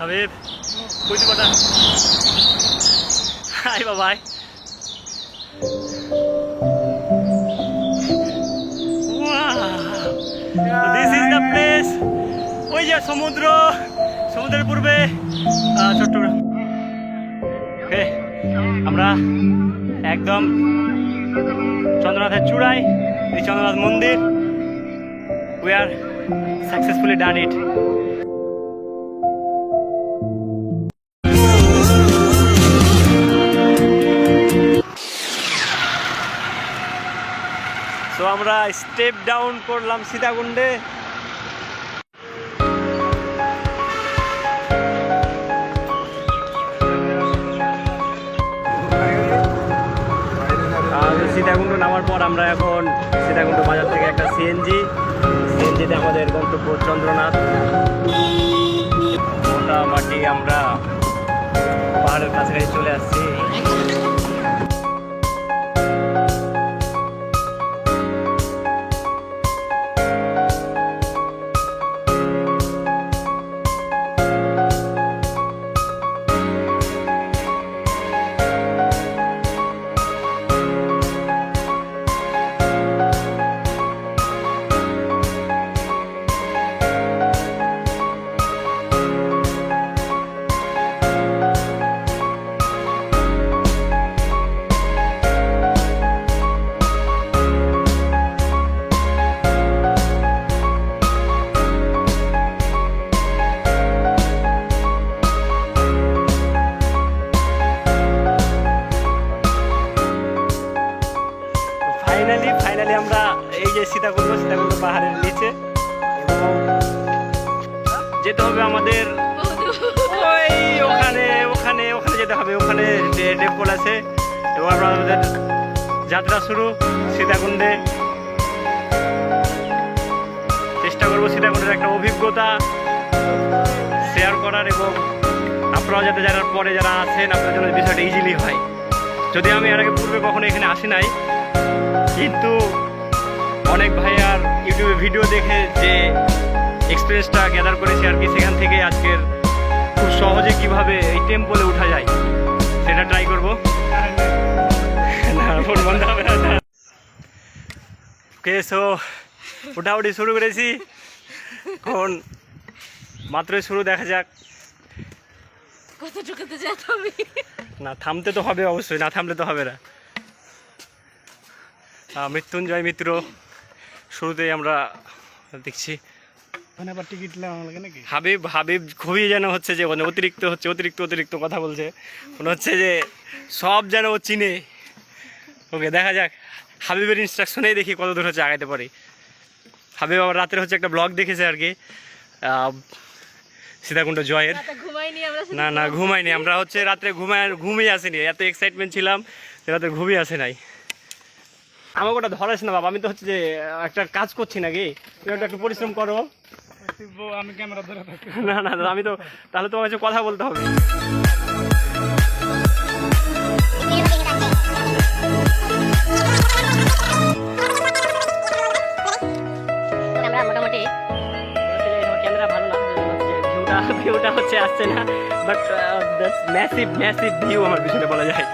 Habib, kuch pata. Hi, bye bye. Wow, this is the place. ওই যে সমুদ্র, সমুদ্রের পূর্বে চট্টগ্রাম। ওকে, আমরা একদম চন্দ্রনাথের চূড়ায়, এই চন্দ্রনাথ মন্দির। We are successfully done it. So আমরা স্টেপ ডাউন করলাম সীতাকুণ্ডে। সীতাকুণ্ড নামার পর আমরা এখন সীতাকুণ্ড বাজার থেকে একটা সিএনজিতে আমাদের গন্তব্য চন্দ্রনাথ। মোটামুটি আমরা পাহাড়ের কাছাকাছি চলে আসছি। ফাইনালি আমরা এই যে সীতাকুণ্ড পাহাড়ের নিচে, এবং যেতে হবে আমাদের ওই ওখানে ওখানে ওখানে যেতে হবে। ওখানে ডেপোল আছে এবং আমরা আমাদের যাত্রা শুরু সীতাকুণ্ডে। চেষ্টা করবো সীতাকুণ্ডের একটা অভিজ্ঞতা শেয়ার করার, এবং আপনারা যাতে যারা পরে যারা আছেন আপনার জন্য বিষয়টা ইজিলি হয়। যদি আমি এর আগে পূর্বে কখনো এখানে আসি নাই, কিন্তু অনেক ভাইয়ার ইউটিউবে ভিডিও দেখে যে এক্সপিরিয়েন্সটা গ্যাদার করেছি আর কি, সেখান থেকে আজকের খুব সহজে কিভাবে এই টেম্পলে উঠা যায় সেটা ট্রাই করবো। ফোন বন্ধ হবে না। ওকে, সো উঠাউঠি শুরু করেছি, এখন মাত্রই শুরু, দেখা যাক কতটুকুতে যেতে হবে। না থামতে তো হবে অবশ্যই, না থামলে তো হবে না। মৃত্যুঞ্জয় মিত্র শুরুতেই আমরা দেখছি। আবার টিকিট লাগে নাকি? হাবিব খুবই যেন হচ্ছে যে অতিরিক্ত কথা বলছে, মনে হচ্ছে যে সব যেন ও চিনে। ওকে, দেখা যাক হাবিবের ইনস্ট্রাকশনেই দেখি কত দূর হচ্ছে আগাইতে পারি। হাবিব আবার রাতের হচ্ছে একটা ব্লগ দেখেছে আর কি, সীতাকুণ্ড জয়ের। না ঘুমাইনি আমরা, হচ্ছে রাত্রে ঘুমিয়ে আসেনি, এত এক্সাইটমেন্ট ছিলাম রাতে ঘুমিয়ে আসে নাই। আমাকে ওটা ধরাস না বাবা, আমি তো হচ্ছে যে একটা কাজ করছি নাকি, তুমি একটু পরিশ্রম করো। আমি ক্যামেরা ধরে থাকি। না আমি তো, তাহলে তোমার কাছে কথা বলতে হবে। আমরা মোটামুটি ক্যামেরা ভালো না, ভিউটা হচ্ছে আসছে না, বাট ম্যাসিভ ভিউ আমার পিছনে বলা যায়।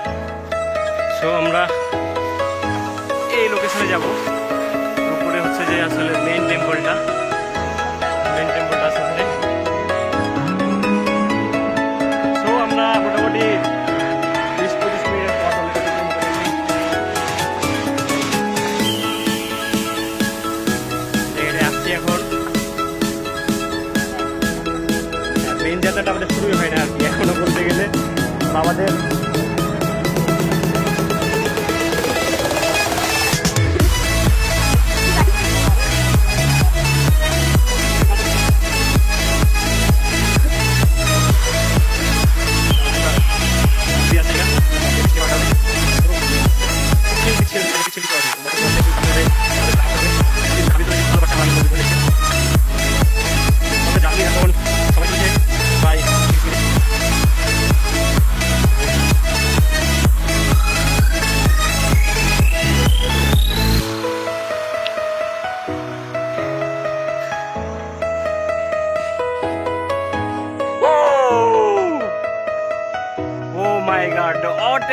সো আমরা এই লোকেশনে যাব, উপরে হচ্ছে যে আসলে মেইন টেম্পলটা আছে ওখানে। সো আমরা মোটামুটি 20-25 মিনিটের পর এখানে আসছি। এখন মেইন যাত্রাটা আমাদের শুরুই হয় না আর কি এখনো বলতে গেলে। আমাদের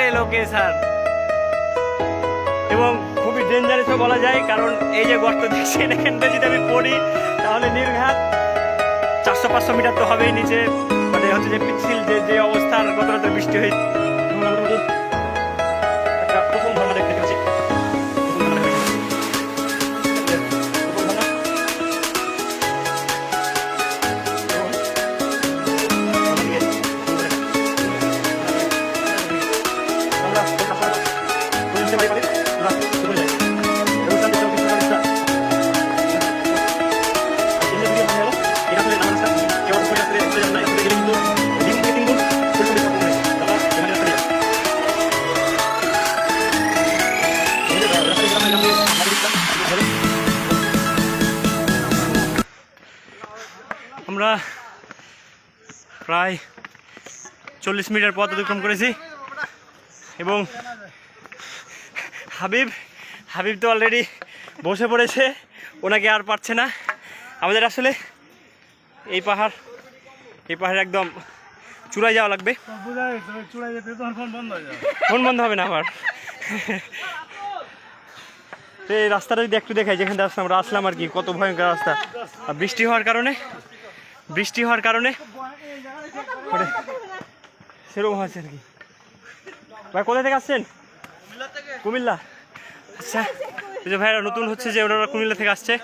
একেবারে লোকেশন এবং খুবই ডেঞ্জারাসও বলা যায়, কারণ এই যে গর্ত দেখছেন এখানটা যদি আমি পড়ি তাহলে নির্ঘাত 400-500 মিটার তো হবেই নিচে, মানে হচ্ছে যে পিচ্ছিল যে অবস্থার গত রাতে বৃষ্টি হয়েছে। একটা প্রথম ঘটনা দেখতে পাচ্ছি, আমরা প্রায় 40 মিটার পথ অতিক্রম করেছি এবং হাবিব তো অলরেডি বসে পড়েছে, ওনাকে আর পারছে না। আমাদের আসলে এই পাহাড় একদম চূড়ায় যাওয়া লাগবে। চূড়ায় যেতে তখন ফোন বন্ধ হয়ে যাবে। ফোন বন্ধ হবে না আবার। তো এই রাস্তাটা যদি একটু দেখাই, যেখান থেকে আমরা আসলাম আর কি, কত ভয়ঙ্কর রাস্তা। আর বৃষ্টি হওয়ার কারণে সেরকম হয়েছে আর কি। ভাই কোথা থেকে আসছেন? কুমিল্লা। আচ্ছা, এই যে ভাইরা নতুন হচ্ছে যে ওনারা কুমিল্লা থেকে আসছে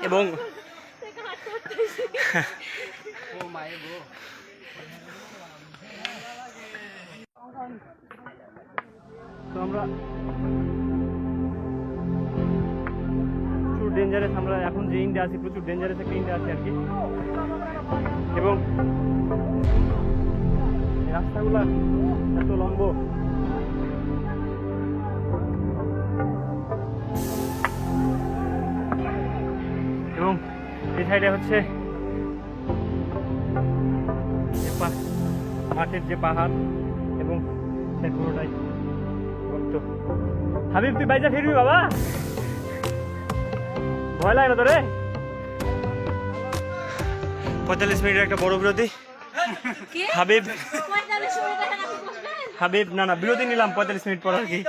এবং তো আমরা প্রচুর ডেঞ্জারাস, আমরা এখন যে ইন্ডিয়া আছি প্রচুর ডেঞ্জারাস একটা ইন্ডিয়া আছে আর কি। এবং এই রাস্তাগুলো এত লম্ব, এবং এই সাইডে হচ্ছে মাঠের যে পাহাড় এবং সে পুরোটাই গর্ত। হাবিব তুই বাইজা ফিরবি বাবা? ভয় লাগে না তোরে? 45 মিনিটের একটা বড় বিরতি। হাবিব না বিরতি নিলাম 45 মিনিট পর আর কি।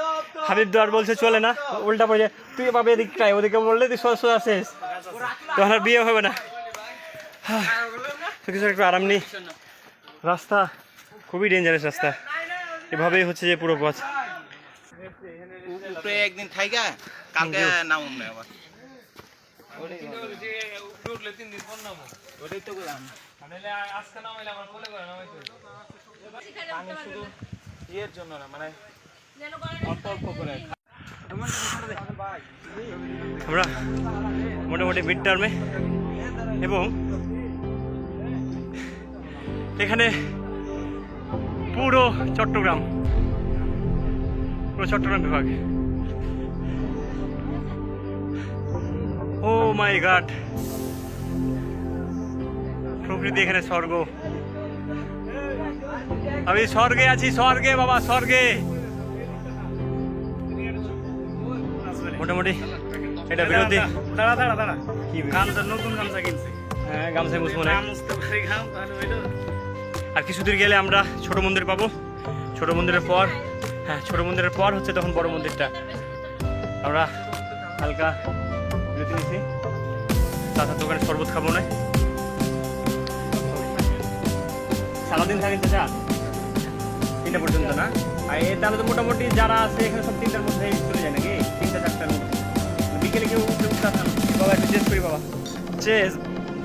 হাবিব তো আর বলছে চলে না, উল্টা পড়ে যায়, তুই পাবে এদিকটাই, ওদিকে বললে তুই সোজা শেষ, তখন আর বিয়ে হবে না। কিছু একটু আরাম নেই, রাস্তা খুবই ডেঞ্জারাস রাস্তা, এভাবেই হচ্ছে যে পুরো পথ। একদিন থাইগা কালকে নামুম না আবার। ওটাই তো বললাম, আমি শুধু ইয়ের জন্য না, মানে অল্প অল্প করে। আমরা মোটামুটি মিড টার্মে, এবং এখানে পুরো চট্টগ্রাম বিভাগ। ও মাই গড, প্রকৃতি এখানে স্বর্গ। আমি স্বর্গে আছি, স্বর্গে বাবা, স্বর্গে। মোটামুটি এটা বিরতি। দাঁড়া কি গামছা, নতুন গামছা কিনছে। হ্যাঁ, গামছায় মুছবো না। আর কিছু দূর গেলে আমরা ছোট মন্দির পাবো। ছোট মন্দিরের পর হচ্ছে তখন বড় মন্দিরটা। আমরা হালকা বিরতি নিচ্ছি, চাচার দোকানে শরবত খাবো না। সারাদিন থাকেন চাচা 3টা পর্যন্ত না? আর তাহলে তো মোটামুটি যারা আছে এখানে সব 3টার মধ্যে চলে যায় নাকি? 3টা-4টার মধ্যে বিকেলে কেউ উঠতে আসেন বাবা? একটু চেস করি বাবা, চেস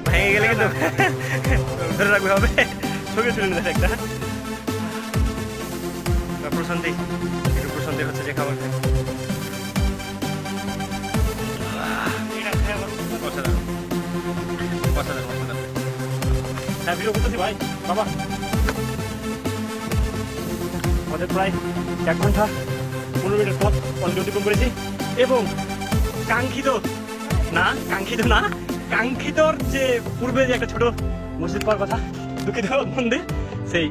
ভেঙে গেলে কিন্তু ধরে রাখবে হবে। ছবি তুলে নিতে একটা প্রশান্তি, একটু প্রশান্তি হচ্ছে যে খাবার খাই। হ্যাঁ, ভিডিও করতেছি ভাই বাবা। আমাদের প্রায় 1 ঘন্টা 15 মিনিটের পথ অলরেডি অতিক্রম করেছি, এবং কাঙ্ক্ষিতর যে পূর্বে যে একটা ছোট মসজিদ পাওয়ার কথা, দুঃখিত মন্দির, সেই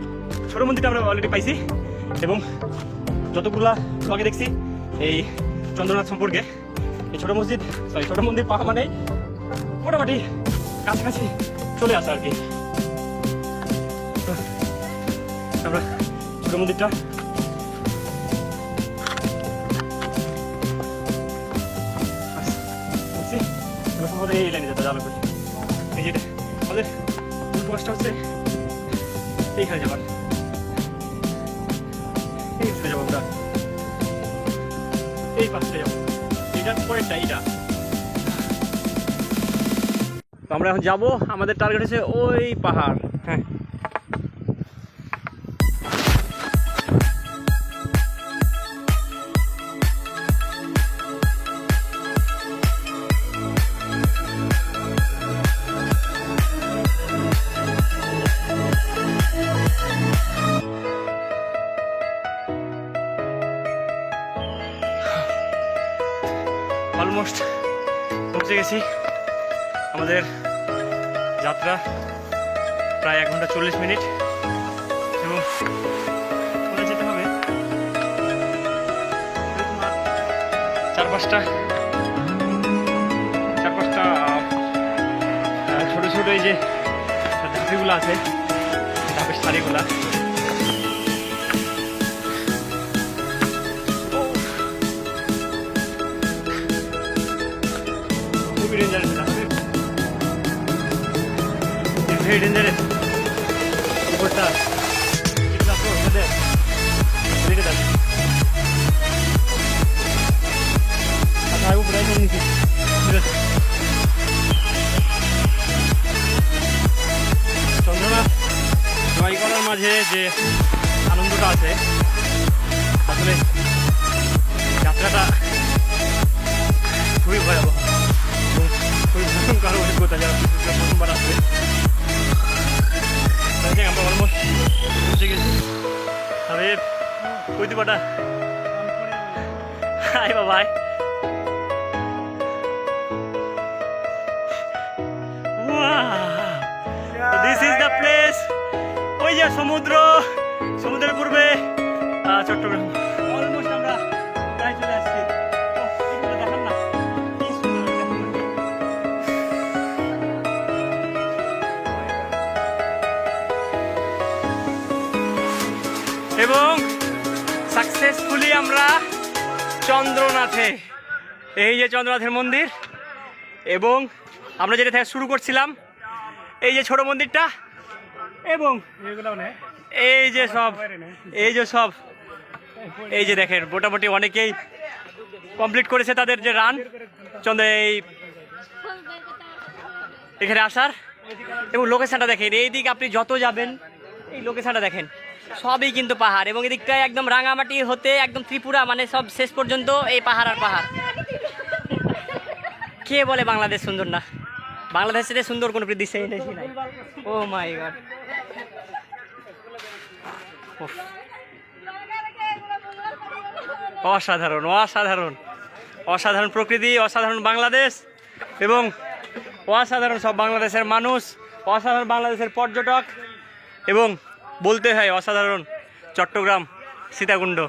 ছোট মন্দিরটা আমরা অলরেডি পাইছি। এবং যতগুলা ব্লগে দেখছি এই চন্দ্রনাথ সম্পর্কে, এই ছোট মন্দির পাওয়া মানে মোটামুটি কাছাকাছি চলে আসা আর কি। আমরা ছোট মন্দিরটা আমাদের এই লাইনে যেতে জানো এই যেটা আমাদের বসটা হচ্ছে এইখানে যাবার, এই পাশে যাবো আমরা, এই পাশে যাবো, এইটার পরেরটা এইটা। তো আমরা এখন যাবো, আমাদের টার্গেট হচ্ছে ওই পাহাড়। হ্যাঁ অলমোস্ট পৌঁছে গেছি। আমাদের যাত্রা প্রায় 1 ঘন্টা 40 মিনিট এবং কোথায় যেতে হবে চার পাঁচটা ছোটো ছোটো এই যে ধাপিগুলো আছে, ধাপের শাড়িগুলা, খুবই ডেঞ্জারাস, ভেরি ডেঞ্জারাস। উপরটা চন্দ্রনাথ জয় করার মাঝে যে আনন্দটা আছে, আসলে যাত্রাটা খুবই ভয়াবহ এবং খুবই ভয়ঙ্কর অভিজ্ঞতা যারা প্রথমবার আসবে। আমরা অলমোস্ট পৌঁছে গেছি। তবে কইতে পাটা হাই বাবাই, দিস ইজ দ্য প্লেস। ওই যে সমুদ্র, সমুদ্রের পূর্বে চট্টগ্রাম। অলমোস্ট আমরা প্রায় চলে আসছি। দেখান না কি সুন্দর, এবং সাকসেসফুলি আমরা চন্দ্রনাথে, এই যে চন্দ্রনাথের মন্দির, এবং আমরা যেটা থেকে শুরু করছিলাম এই যে ছোট মন্দিরটা, এবং এই যে সব এই যে দেখেন মোটামুটি অনেকেই কমপ্লিট করেছে তাদের যে রান এই এখানে আসার। এবং লোকেশনটা দেখেন, এই দিক আপনি যত যাবেন এই লোকেশনটা দেখেন, সবই কিন্তু পাহাড়, এবং এদিকটায় একদম রাঙামাটি হতে একদম ত্রিপুরা, মানে সব শেষ পর্যন্ত এই পাহাড় আর পাহাড়। কে বলে বাংলাদেশ সুন্দর না? বাংলাদেশের সুন্দর কোনো দৃশ্য নাই। ও মাই গড, অসাধারণ অসাধারণ অসাধারণ প্রকৃতি, অসাধারণ বাংলাদেশ, এবং অসাধারণ সব বাংলাদেশের মানুষ, অসাধারণ বাংলাদেশের পর্যটক, এবং বলতে হয় অসাধারণ চট্টগ্রাম সীতাকুণ্ড।